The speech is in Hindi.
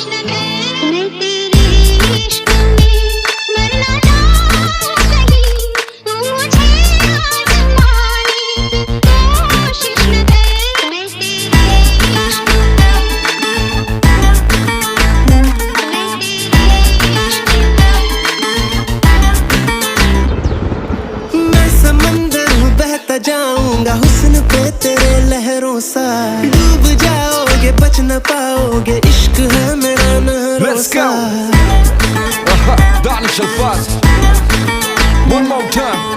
मैं तेरे इश्क में मरना चाहूं कहीं, तू मुझे आजमा ले, कोशिश न कर। मैं तेरे इश्क में, मैं समंदर हूँ बहता जाऊंगा हुस्न पे तेरे लहरों सा, डूब जाओगे बच न पाओगे, इश्क है मेरा नहरों सा। Danish Alfaz. One more time.